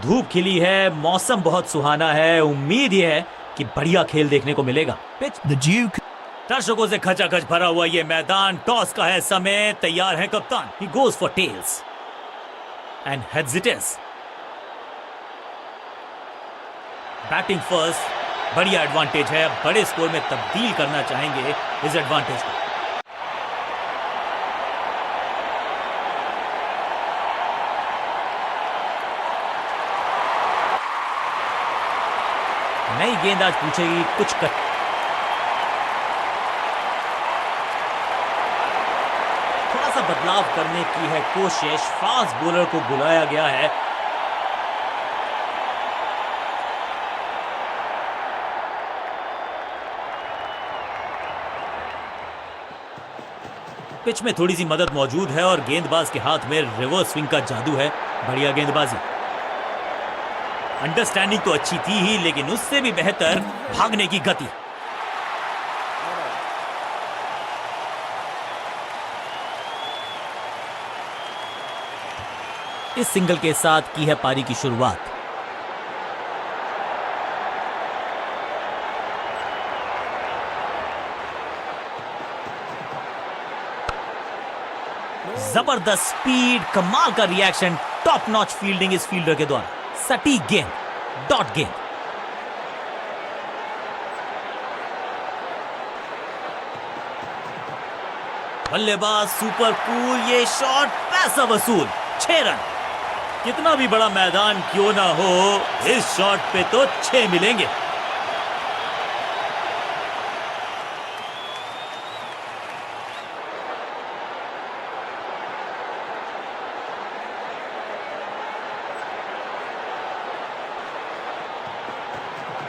धूप खिली है, मौसम बहुत सुहाना है, उम्मीद ये है कि बढ़िया खेल देखने को मिलेगा। Pitch The Duke. दर्शकों से खचाखच भरा हुआ ये मैदान, टॉस का है समय, तैयार है कप्तान। He goes for tails and heads it is. Batting first, बढ़िया एडवांटेज है, बड़े स्कोर में तब्दील करना चाहेंगे इस एडवांटेज को। नई गेंद आज पूछेगी कुछ थोड़ा सा बदलाव करने की है कोशिश, फास्ट बॉलर को बुलाया गया है। पिच में थोड़ी सी मदद मौजूद है और गेंदबाज के हाथ में रिवर्स स्विंग का जादू है। बढ़िया गेंदबाजी। अंडरस्टैंडिंग तो अच्छी थी ही, लेकिन उससे भी बेहतर भागने की गति। इस सिंगल के साथ की है पारी की शुरुआत। जबरदस्त स्पीड, कमाल का रिएक्शन, टॉप नॉच फील्डिंग इस फील्डर के द्वारा। सटीक गेंद, डॉट गेंद। बल्लेबाज सुपर कूल, ये शॉट पैसा वसूल। 6 रन। कितना भी बड़ा मैदान क्यों ना हो, इस शॉट पे तो 6 मिलेंगे।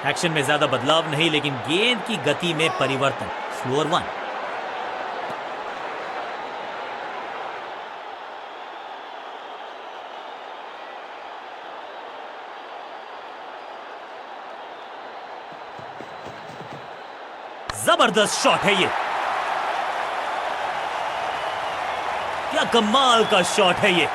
एक्शन में ज्यादा बदलाव नहीं, लेकिन गेंद की गति में परिवर्तन। स्लोअर 1। जबरदस्त शॉट है ये। क्या कमाल का शॉट है ये।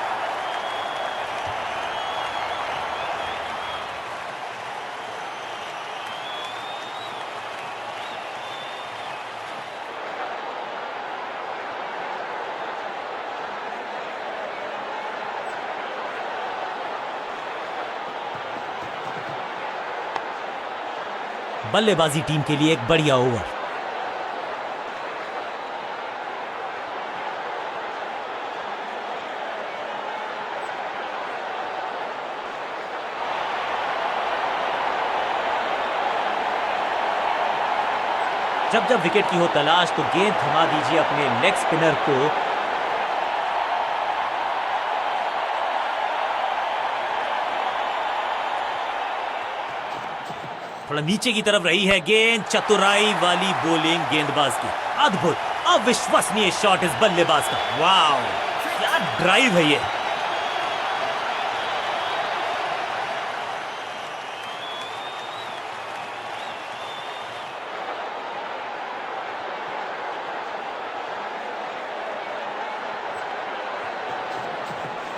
बल्लेबाजी टीम के लिए एक बढ़िया ओवर। जब जब विकेट की हो तलाश तो गेंद थमा दीजिए अपने लेग स्पिनर को। थोड़ा नीचे की तरफ रही है गेंद, चतुराई वाली बॉलिंग गेंदबाज की। अद्भुत, अविश्वसनीय शॉट इस बल्लेबाज का। वाह, क्या ड्राइव है ये।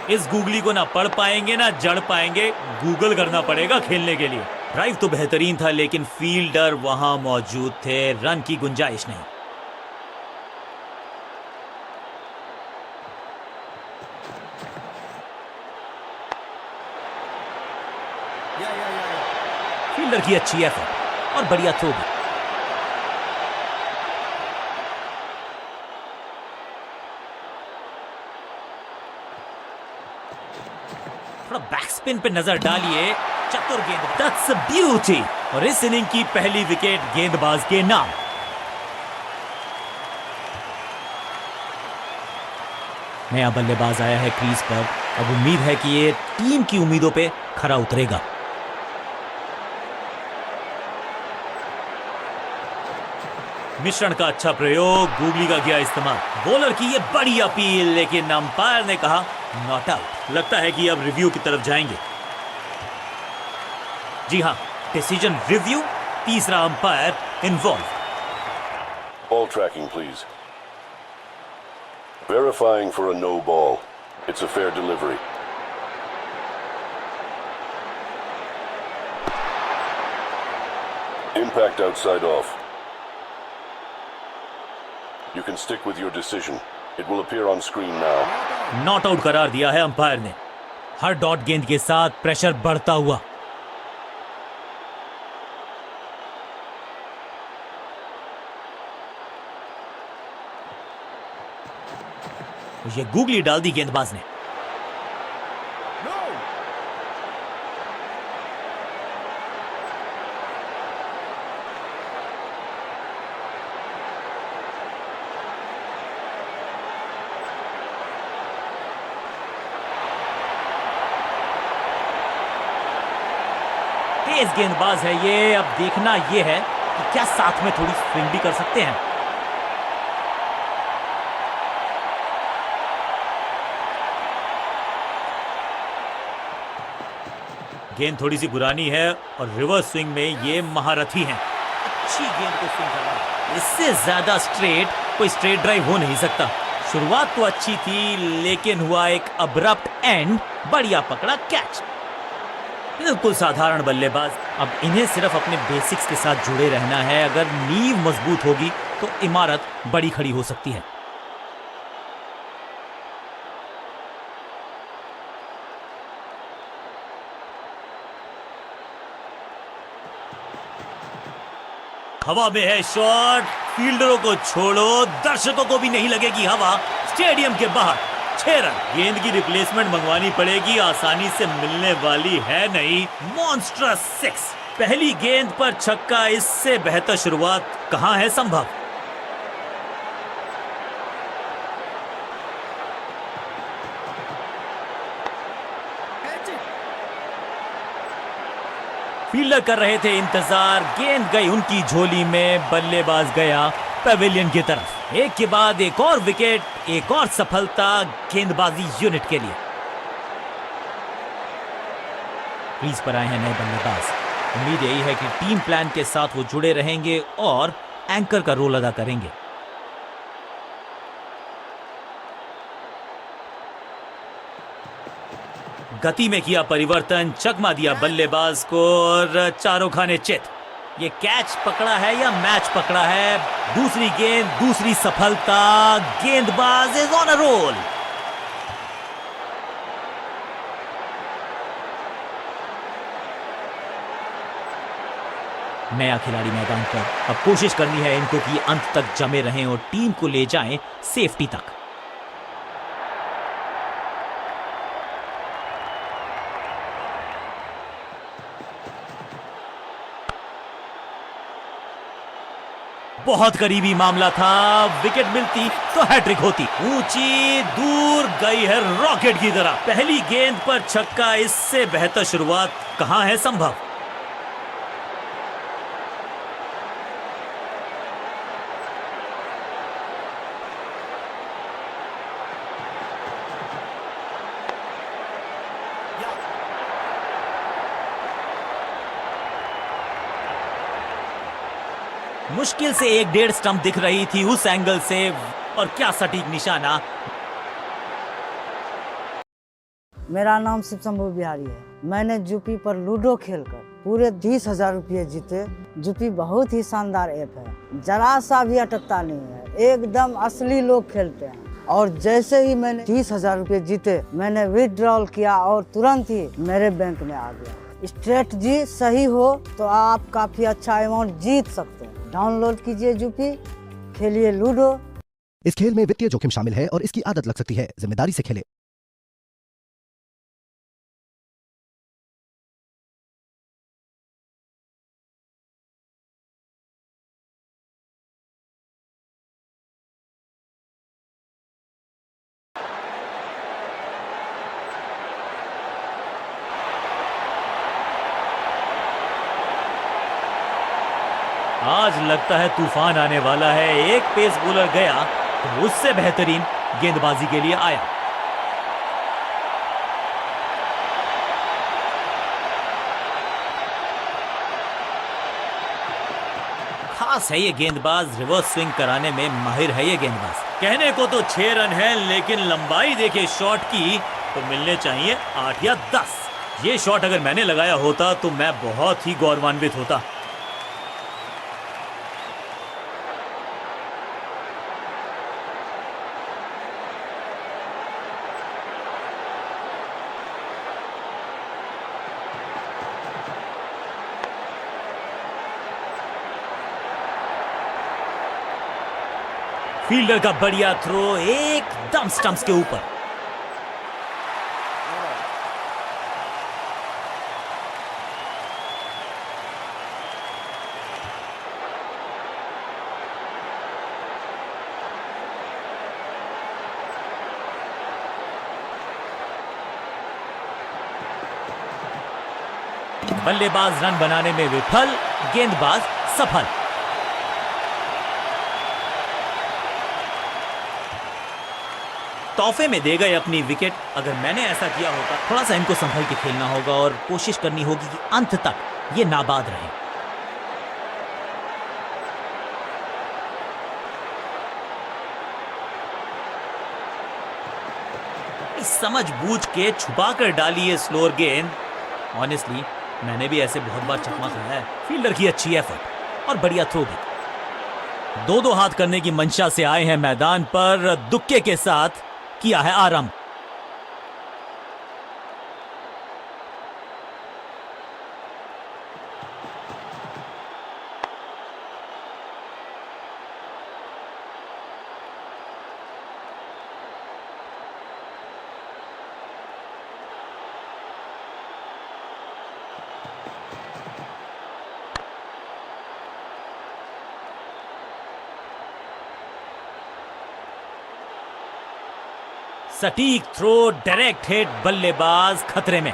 इस गूगली को ना पढ़ पाएंगे ना जड़ पाएंगे, गूगल करना पड़ेगा खेलने के लिए। ड्राइव तो बेहतरीन था, लेकिन फील्डर वहां मौजूद थे, रन की गुंजाइश नहीं। फील्डर की अच्छी एफर्ट और बढ़िया थ्रो भी। थोड़ा बैक स्पिन पे नजर डालिए। चतुर गेंद, दैट्स अ ब्यूटी। और इस इनिंग की पहली विकेट गेंदबाज के नाम। नया बल्लेबाज आया है क्रीज पर। अब उम्मीद है कि ये टीम की उम्मीदों पे खरा उतरेगा। मिश्रण का अच्छा प्रयोग, गूगली का किया इस्तेमाल। बॉलर की ये बड़ी अपील, लेकिन अंपायर ने कहा नॉट आउट। लगता है कि अब रिव्यू की तरफ जाएंगे। जी हां, डिसीजन रिव्यू, तीसरा umpire involve. Ball tracking, please. Verifying for a no ball. It's a fair delivery. Impact outside off. You can stick with your decision. It will appear on screen now. Not out करार दिया है umpire ने। हर dot गेंद के साथ pressure बढ़ता हुआ। ये गूगली डाल दी गेंदबाज ने। तेज गेंदबाज है ये। अब देखना ये है कि क्या साथ में थोड़ी स्विंग भी कर सकते हैं। गेंद थोड़ी सी पुरानी है और रिवर्स स्विंग में ये महारथी हैं। अच्छी गेंद को स्विंग करना है। इससे ज्यादा स्ट्रेट कोई स्ट्रेट ड्राइव हो नहीं सकता। शुरुआत तो अच्छी थी लेकिन हुआ एक अब्रप्ट एंड। बढ़िया पकड़ा कैच। बिल्कुल साधारण बल्लेबाज। अब इन्हें सिर्फ अपने बेसिक्स के साथ जुड़े रहना है। अगर नींव मजबूत होगी तो इमारत बड़ी खड़ी हो सकती है। हवा में है शॉट। फील्डरों को छोड़ो, दर्शकों को भी नहीं लगेगी हवा। स्टेडियम के बाहर 6 रन। गेंद की रिप्लेसमेंट मंगवानी पड़ेगी, आसानी से मिलने वाली है नहीं। मॉन्स्ट्रस 6। पहली गेंद पर छक्का। इससे बेहतर शुरुआत कहां है संभव। फील्डर कर रहे थे इंतजार। गेंद गई उनकी झोली में। बल्लेबाज गया पवेलियन की तरफ। एक के बाद एक और विकेट, एक और सफलता गेंदबाजी यूनिट के लिए। क्रीज पर आए हैं नए बल्लेबाज। उम्मीद यही है कि टीम प्लान के साथ वो जुड़े रहेंगे और एंकर का रोल अदा करेंगे। गति में किया परिवर्तन, चकमा दिया बल्लेबाज को और चारों खाने चित। ये कैच पकड़ा है या मैच पकड़ा है। दूसरी गेंद, दूसरी सफलता। गेंदबाज इज ऑन अ रोल। नया खिलाड़ी मैदान पर। अब कोशिश करनी है इनको कि अंत तक जमे रहें और टीम को ले जाएं सेफ्टी तक। बहुत करीबी मामला था। विकेट मिलती तो हैट्रिक होती। ऊंची दूर गई है रॉकेट की तरह। पहली गेंद पर छक्का। इससे बेहतर शुरुआत कहां है संभव। मुश्किल से 1-1.5 स्टंप दिख रही थी उस एंगल से। और क्या सटीक निशाना। मेरा नाम शिव शंभू बिहारी है। मैंने यूपी पर लूडो खेलकर पूरे 20,000 रुपये जीते। यूपी बहुत ही शानदार ऐप है, जरा सा भी अटकता नहीं है। एकदम असली लोग खेलते हैं। और जैसे ही मैंने 30,000 रुपये जीते, मैंने विथड्रॉल किया और तुरंत ही मेरे बैंक में आ गया। स्ट्रेटजी सही हो तो आप काफी अच्छा अमाउंट जीत सकते हैं। डाउनलोड कीजिए यूपी, खेलिए लूडो। इस खेल में वित्तीय जोखिम शामिल है और इसकी आदत लग सकती है। जिम्मेदारी से खेलें। आज लगता है तूफान आने वाला है। एक पेस बॉलर गया तो उससे बेहतरीन गेंदबाजी के लिए आया। खास है ये गेंदबाज। रिवर्स स्विंग कराने में माहिर है ये गेंदबाज। कहने को तो 6 रन है लेकिन लंबाई देखे शॉट की तो मिलने चाहिए 8 या 10। ये शॉट अगर मैंने लगाया होता तो मैं बहुत ही गौरवान्वित होता। फील्डर का बढ़िया थ्रो एकदम स्टंप्स के ऊपर। बल्लेबाज रन बनाने में विफल, गेंदबाज सफल। तोहफे में दे गए अपनी विकेट। अगर मैंने ऐसा किया होता, थोड़ा सा इनको संभल के खेलना होगा और कोशिश करनी होगी कि अंत तक ये नाबाद रहे। समझ बूझ के छुपा कर डाली है स्लोअर गेंद। ऑनेस्टली मैंने भी ऐसे बहुत बार चकमा खाया है। फील्डर की अच्छी एफर्ट और बढ़िया थ्रो भी। दो हाथ करने की मंशा से आए हैं मैदान पर, दुक्के के साथ किया है आरंभ। सटीक थ्रो, डायरेक्ट हिट, बल्लेबाज खतरे में।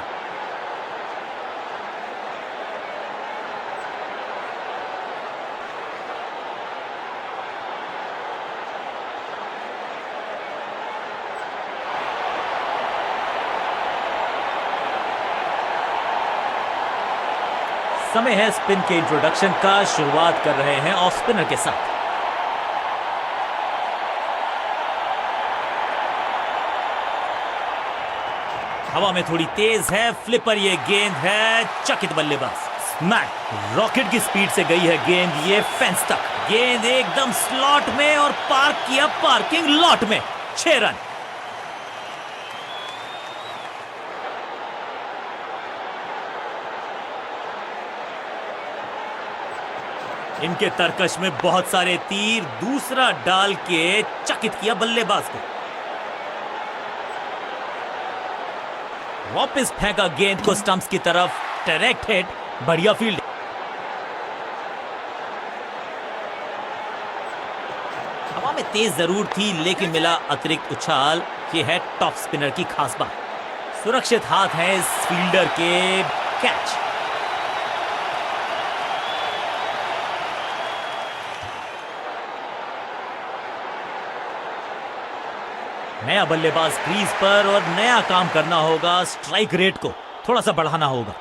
समय है स्पिन के इंट्रोडक्शन का। शुरुआत कर रहे हैं ऑफ स्पिनर के साथ। हवा में थोड़ी तेज है, फ्लिपर ये गेंद है, चकित बल्लेबाज। स्मैक रॉकेट की स्पीड से गई है गेंद ये फेंस तक। गेंद एकदम स्लॉट में और पार्क किया पार्किंग लॉट में। 6 रन। इनके तरकश में बहुत सारे तीर, दूसरा डाल के चकित किया बल्लेबाज को। वापस फेंका गेंद को स्टंप्स की तरफ, डायरेक्ट हिट, बढ़िया फील्ड। हवा में तेज जरूर थी लेकिन मिला अतिरिक्त उछाल। ये है टॉप स्पिनर की खास बात। सुरक्षित हाथ है इस फील्डर के। कैच। नया बल्लेबाज क्रीज पर और नया काम करना होगा। स्ट्राइक रेट को थोड़ा सा बढ़ाना होगा।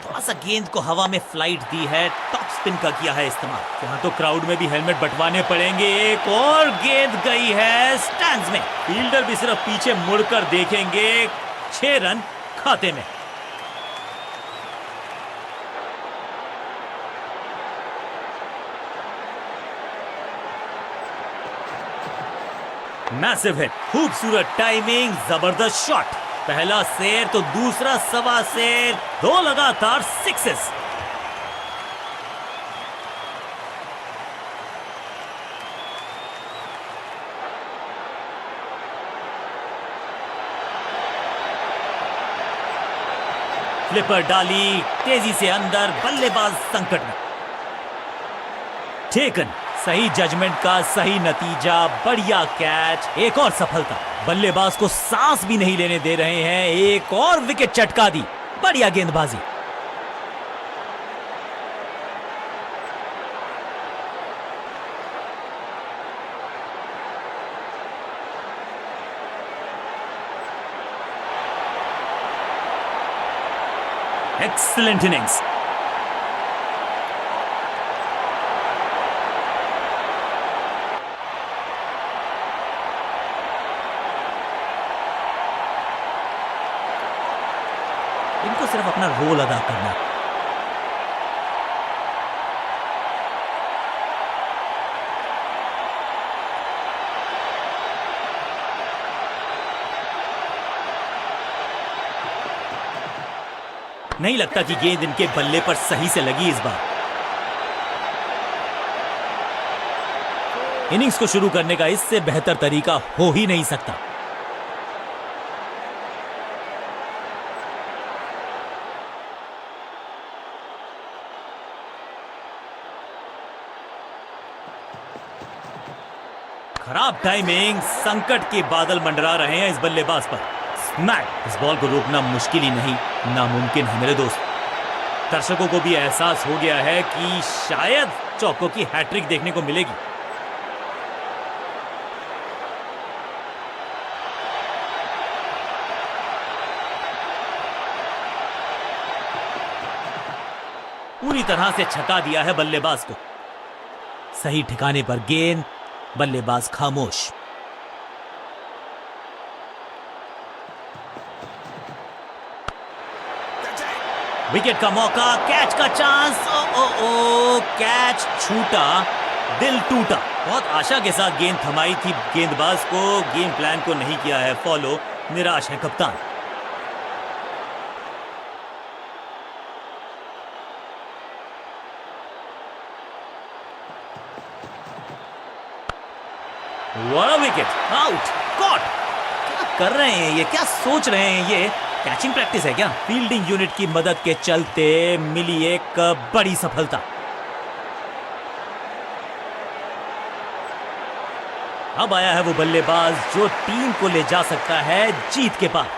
थोड़ा सा गेंद को हवा में फ्लाइट दी है, टॉप स्पिन का किया है इस्तेमाल। यहां तो क्राउड में भी हेलमेट बंटवाने पड़ेंगे। एक और गेंद गई है स्टैंड्स में। फील्डर भी सिर्फ पीछे मुड़कर देखेंगे। 6 रन खाते में। मैसिव हिट, खूबसूरत टाइमिंग, जबरदस्त शॉट। पहला शेर तो दूसरा सवा शेर, 2 लगातार सिक्सेस। फ्लिपर डाली तेजी से अंदर, बल्लेबाज संकट में। टेकन, सही जजमेंट का सही नतीजा, बढ़िया कैच। एक और सफलता। बल्लेबाज को सांस भी नहीं लेने दे रहे हैं। एक और विकेट चटका दी, बढ़िया गेंदबाजी। Excellent innings. इनको सिर्फ अपना रोल अदा करना। नहीं लगता कि गेंद इनके बल्ले पर सही से लगी इस बार। इनिंग्स को शुरू करने का इससे बेहतर तरीका हो ही नहीं सकता। खराब टाइमिंग, संकट के बादल मंडरा रहे हैं इस बल्लेबाज पर। स्मैक, इस बॉल को रोकना मुश्किल ही नहीं, नामुमकिन है मेरे दोस्त। दर्शकों को भी एहसास हो गया है कि शायद चौकों की हैट्रिक देखने को मिलेगी। पूरी तरह से छका दिया है बल्लेबाज को। सही ठिकाने पर गेंद, बल्लेबाज खामोश। विकेट का मौका, कैच का चांस। ओ ओ ओ, कैच छूटा, दिल टूटा। बहुत आशा के साथ गेंद थमाई थी गेंदबाज को, गेम प्लान को नहीं किया है फॉलो। निराश है कप्तान। What a wicket! Out! Caught! क्या कर रहे हैं ये, क्या सोच रहे हैं ये? कैचिंग प्रैक्टिस है क्या? फील्डिंग यूनिट की मदद के चलते मिली एक बड़ी सफलता। अब आया है वो बल्लेबाज जो टीम को ले जा सकता है जीत के पार।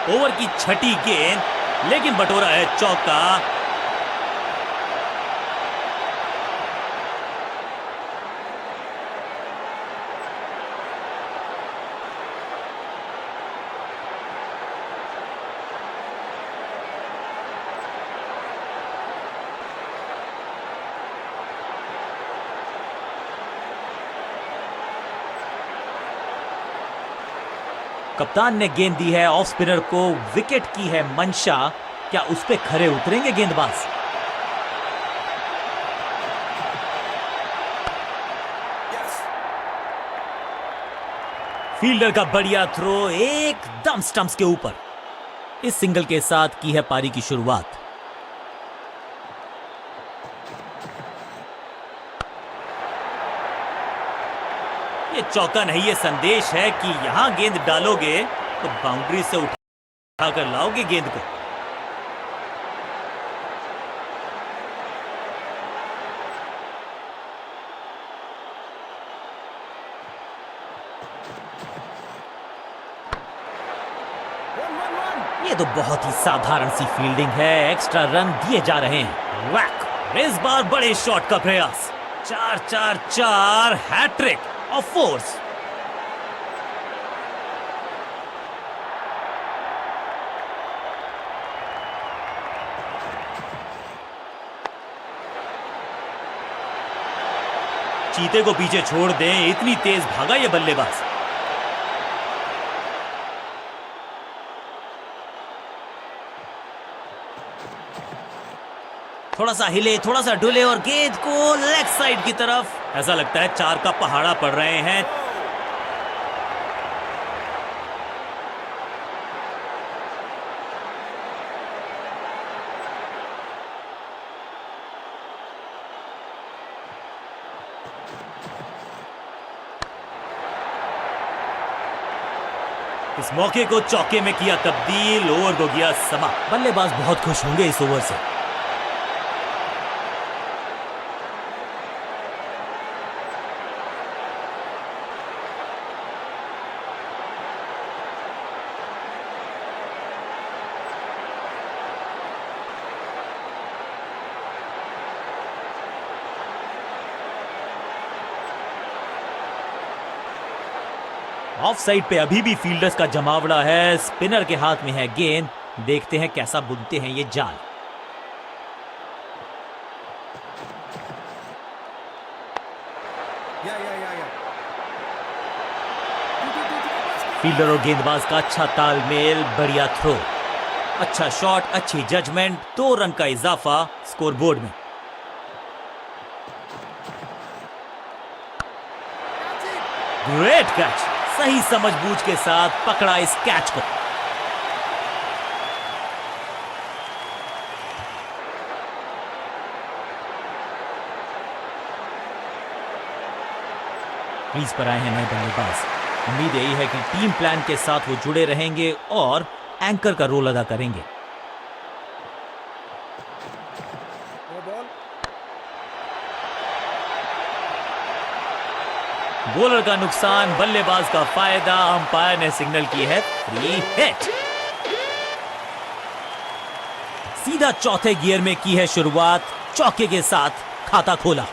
ओवर की छठी गेंद, लेकिन बटोरा है चौका। कप्तान ने गेंद दी है ऑफ स्पिनर को, विकेट की है मंशा। क्या उस पे खरे उतरेंगे गेंदबाज? फील्डर का बढ़िया थ्रो एकदम स्टंप्स के ऊपर। इस सिंगल के साथ की है पारी की शुरुआत। ये चौका नहीं, ये संदेश है कि यहां गेंद डालोगे तो बाउंड्री से उठाकर लाओगे गेंद को। ये तो बहुत ही साधारण सी फील्डिंग है, एक्स्ट्रा रन दिए जा रहे हैं। वैक! इस बार बड़े शॉट का प्रयास। 4-4-4 हैट्रिक ऑफ फोर्स। चीते को पीछे छोड़ दें, इतनी तेज भागा ये बल्लेबाज। थोड़ा सा हिले, थोड़ा सा डुले और गेंद को लेग साइड की तरफ। ऐसा लगता है 4 का पहाड़ा पड़ रहे हैं। इस मौके को चौके में किया तब्दील, ओवर को गया समा। बल्लेबाज बहुत खुश होंगे इस ओवर से। ऑफ साइड पे अभी भी फील्डर्स का जमावड़ा है। स्पिनर के हाथ में है गेंद, देखते हैं कैसा बुनते हैं ये जाल। फील्डर और गेंदबाज का अच्छा तालमेल, बढ़िया थ्रो, अच्छा शॉट, अच्छी जजमेंट। 2 रन का इजाफा स्कोरबोर्ड में। ग्रेट कैच, सही समझबूझ के साथ पकड़ा इस कैच को। क्रीज पर आए हैं नए बल्लेबाज। उम्मीद यही है कि टीम प्लान के साथ वो जुड़े रहेंगे और एंकर का रोल अदा करेंगे। बॉलर का नुकसान, बल्लेबाज का फायदा। अंपायर ने सिग्नल की है फ्री हिट। सीधा चौथे गियर में की है शुरुआत, चौके के साथ खाता खोला।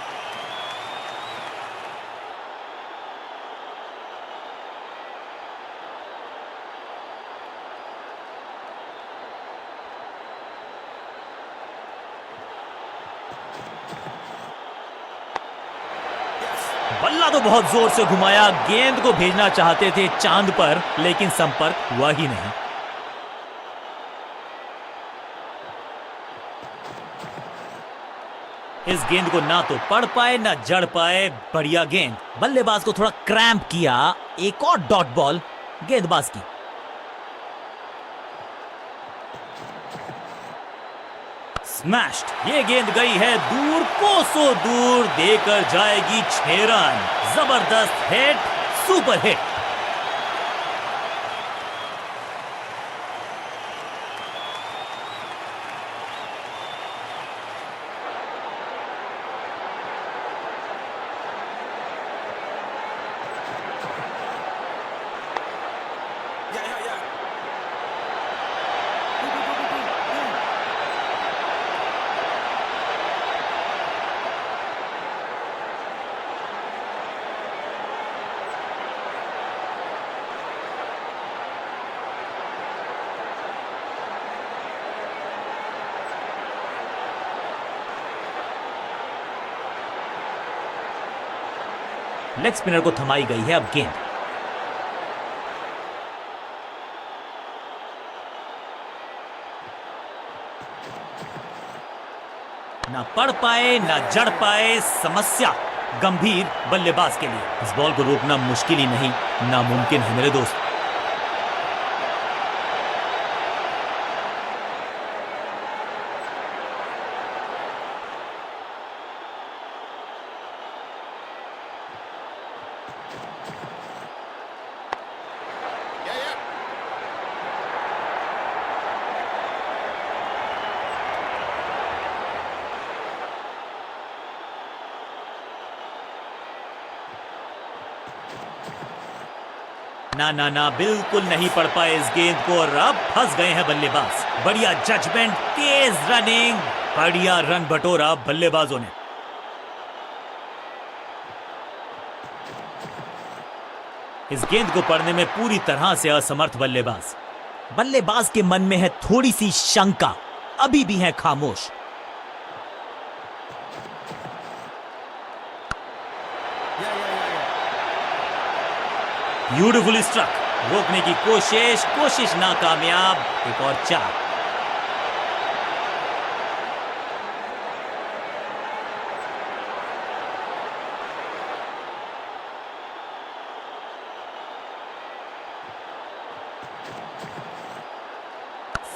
बल्ला तो बहुत जोर से घुमाया, गेंद को भेजना चाहते थे चांद पर, लेकिन संपर्क हुआ ही नहीं। इस गेंद को ना तो पढ़ पाए ना जड़ पाए। बढ़िया गेंद, बल्लेबाज को थोड़ा क्रैम्प किया। एक और डॉट बॉल गेंदबाज की। स्मैश्ड। ये गेंद गई है दूर, कोसों दूर, देकर जाएगी 6 रन। जबरदस्त hit, super hit. Leg spinner को थमाई गई है अब गेंद। ना पढ़ पाए ना जड़ पाए, समस्या गंभीर बल्लेबाज के लिए। इस बॉल को रोकना मुश्किल ही नहीं, नामुमकिन है मेरे दोस्त। ना ना ना, बिल्कुल नहीं पढ़ पाए इस गेंद को और अब फंस गए हैं बल्लेबाज। बढ़िया जजमेंट, तेज रनिंग, बढ़िया रन बटोरा बल्लेबाजों ने। इस गेंद को पढ़ने में पूरी तरह से असमर्थ बल्लेबाज। बल्लेबाज के मन में है थोड़ी सी शंका, अभी भी है खामोश। Beautifully struck. रोकने की कोशिश नाकामयाब। एक और 4।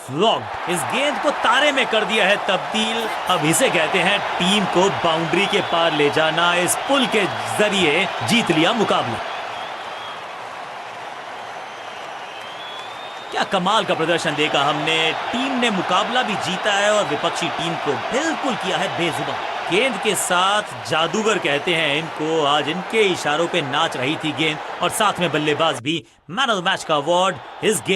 फ्लॉग्ड। इस गेंद को तारे में कर दिया है तब्दील। अब इसे कहते हैं टीम को बाउंड्री के पार ले जाना। इस पुल के जरिए जीत लिया मुकाबला। क्या कमाल का प्रदर्शन देखा हमने। टीम ने मुकाबला भी जीता है और विपक्षी टीम को बिल्कुल किया है बेजुबान। गेंद के साथ जादूगर कहते हैं इनको। आज इनके इशारों पे नाच रही थी गेंद और साथ में बल्लेबाज भी। मैन ऑफ द मैच का अवार्ड इस गेंद